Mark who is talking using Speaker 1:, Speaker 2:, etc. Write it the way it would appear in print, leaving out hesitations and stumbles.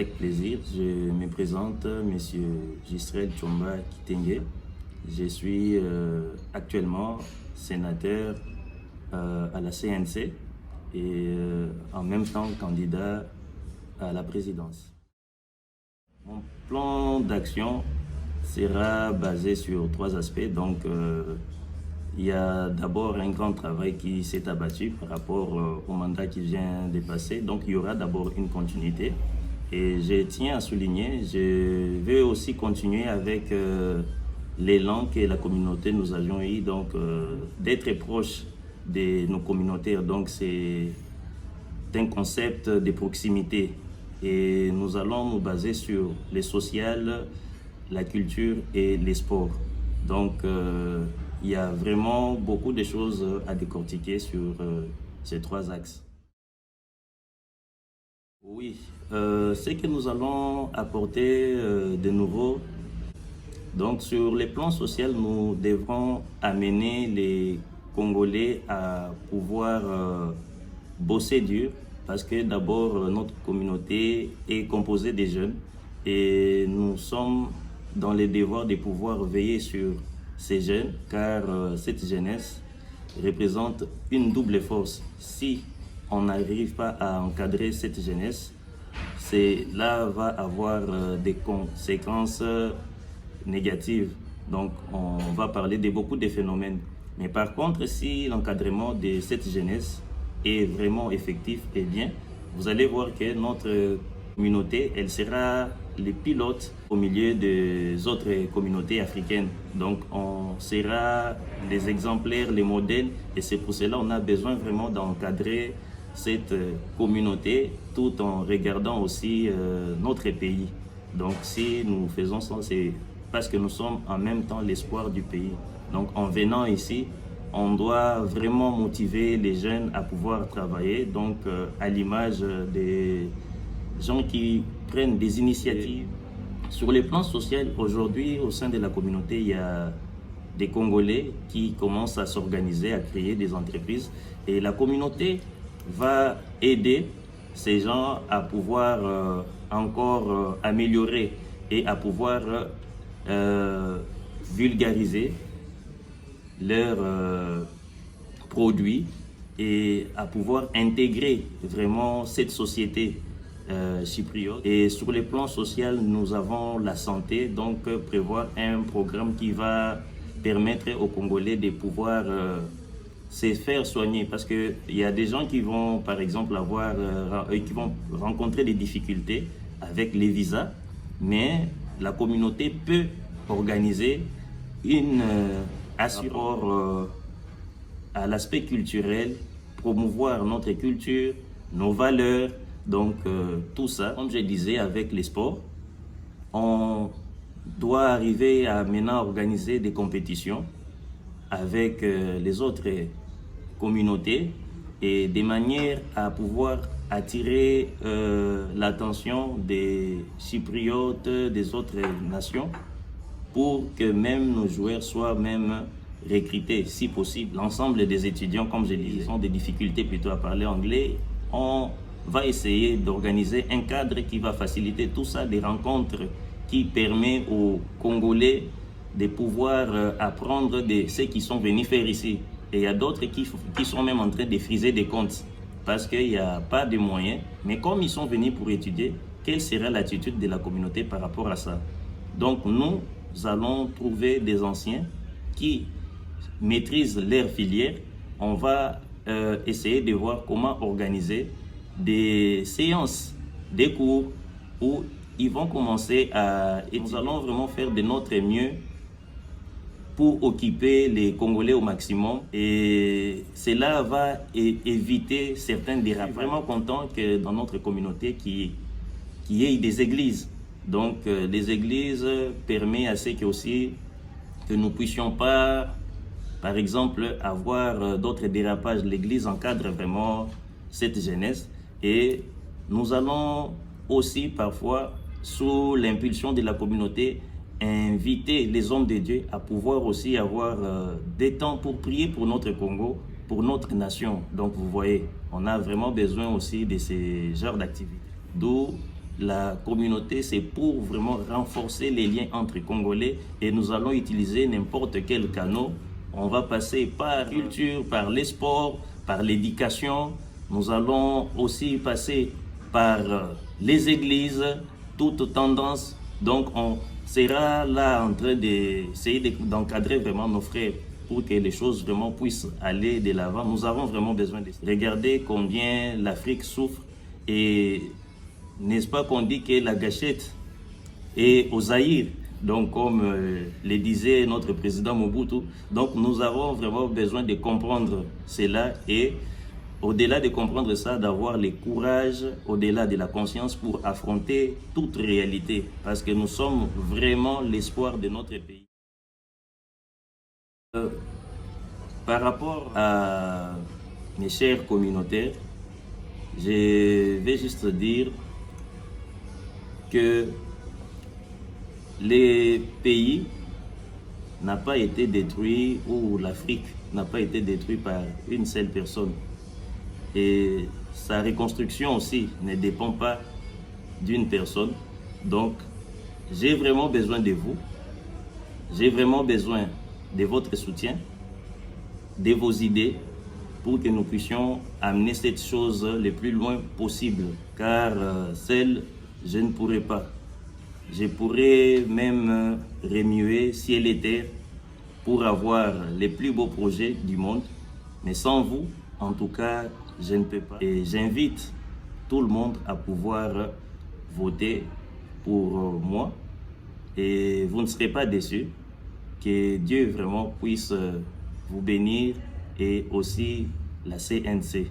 Speaker 1: avec plaisir. Je me présente, Monsieur Gisrel Tchomba Kitenge. Je suis actuellement sénateur à la CNC et en même temps candidat à la présidence. Mon plan d'action sera basé sur 3 aspects. Donc, il y a d'abord un grand travail qui s'est abattu par rapport au mandat qui vient de passer. Donc, il y aura d'abord une continuité. Et je tiens à souligner, je vais aussi continuer avec l'élan que la communauté nous avions eu, donc d'être proche de nos communautaires. Donc, c'est un concept de proximité. Et nous allons nous baser sur les social, la culture et les sports. Donc, il y a vraiment beaucoup de choses à décortiquer sur ces 3 axes. Oui, ce que nous allons apporter de nouveau, donc sur les plans social, nous devrons amener les Congolais à pouvoir bosser dur, parce que d'abord notre communauté est composée de jeunes et nous sommes dans le devoir de pouvoir veiller sur ces jeunes, car cette jeunesse représente une double force. Si on n'arrive pas à encadrer cette jeunesse, cela va avoir des conséquences négatives. Donc on va parler de beaucoup de phénomènes. Mais par contre, si l'encadrement de cette jeunesse est vraiment effectif et bien, vous allez voir que notre communauté, elle sera les pilotes au milieu des autres communautés africaines. Donc on sera les exemplaires, les modèles, et c'est pour cela qu'on a besoin vraiment d'encadrer cette communauté tout en regardant aussi notre pays. Donc si nous faisons ça, c'est parce que nous sommes en même temps l'espoir du pays. Donc en venant ici, on doit vraiment motiver les jeunes à pouvoir travailler, donc à l'image des gens qui prennent des initiatives. Sur le plan social, aujourd'hui, au sein de la communauté, il y a des Congolais qui commencent à s'organiser, à créer des entreprises. Et la communauté va aider ces gens à pouvoir encore améliorer et à pouvoir vulgariser leurs produits et à pouvoir intégrer vraiment cette société chypriote. Et sur le plan social, nous avons la santé, donc prévoir un programme qui va permettre aux Congolais de pouvoir se faire soigner, parce qu'il y a des gens qui vont par exemple qui vont rencontrer des difficultés avec les visas, mais la communauté peut organiser une assurance à l'aspect culturel, promouvoir notre culture, nos valeurs. Donc tout ça, comme je disais, avec les sports, on doit arriver à maintenant organiser des compétitions avec les autres communautés et de manière à pouvoir attirer l'attention des Chypriotes, des autres nations, pour que même nos joueurs soient même recrutés, si possible. L'ensemble des étudiants, comme je disais, ont des difficultés plutôt à parler anglais. On va essayer d'organiser un cadre qui va faciliter tout ça, des rencontres qui permettent aux Congolais de pouvoir apprendre de ceux qui sont venus faire ici. Et il y a d'autres qui sont même en train de friser des comptes parce qu'il n'y a pas de moyens. Mais comme ils sont venus pour étudier, quelle sera l'attitude de la communauté par rapport à ça? Donc nous allons trouver des anciens qui maîtrisent leur filière. On va essayer de voir comment organiser des séances, des cours où ils vont commencer à... Et nous allons vraiment faire de notre mieux pour occuper les Congolais au maximum. Et cela va éviter certains dérapages. Je suis vraiment content que dans notre communauté, qu'il y ait des églises. Donc, les églises permettent à ce que nous puissions pas, par exemple, avoir d'autres dérapages. L'église encadre vraiment cette jeunesse. Et nous allons aussi parfois, sous l'impulsion de la communauté, inviter les hommes de Dieu à pouvoir aussi avoir des temps pour prier pour notre Congo, pour notre nation. Donc vous voyez, on a vraiment besoin aussi de ces genres d'activités. D'où la communauté, c'est pour vraiment renforcer les liens entre Congolais et nous allons utiliser n'importe quel canal. On va passer par la culture, par les sports, par l'éducation. Nous allons aussi passer par les églises, toutes tendances. Donc on sera là en train d'essayer d'encadrer vraiment nos frères pour que les choses vraiment puissent aller de l'avant. Nous avons vraiment besoin de regarder combien l'Afrique souffre et n'est-ce pas qu'on dit que la gâchette est au Zaïre, donc comme le disait notre président Mobutu. Donc nous avons vraiment besoin de comprendre cela et au-delà de comprendre ça, d'avoir le courage, au-delà de la conscience pour affronter toute réalité parce que nous sommes vraiment l'espoir de notre pays. Par rapport à mes chers communautaires, je vais juste dire que les pays n'ont pas été détruits ou l'Afrique n'a pas été détruite par une seule personne. Et sa reconstruction aussi ne dépend pas d'une personne. Donc, j'ai vraiment besoin de vous. J'ai vraiment besoin de votre soutien, de vos idées, pour que nous puissions amener cette chose le plus loin possible. Car seul, je ne pourrais pas. Je pourrais même remuer ciel et terre pour avoir les plus beaux projets du monde. Mais sans vous, en tout cas, je ne peux pas. Et j'invite tout le monde à pouvoir voter pour moi. Et vous ne serez pas déçus. Que Dieu vraiment puisse vous bénir et aussi la CNC.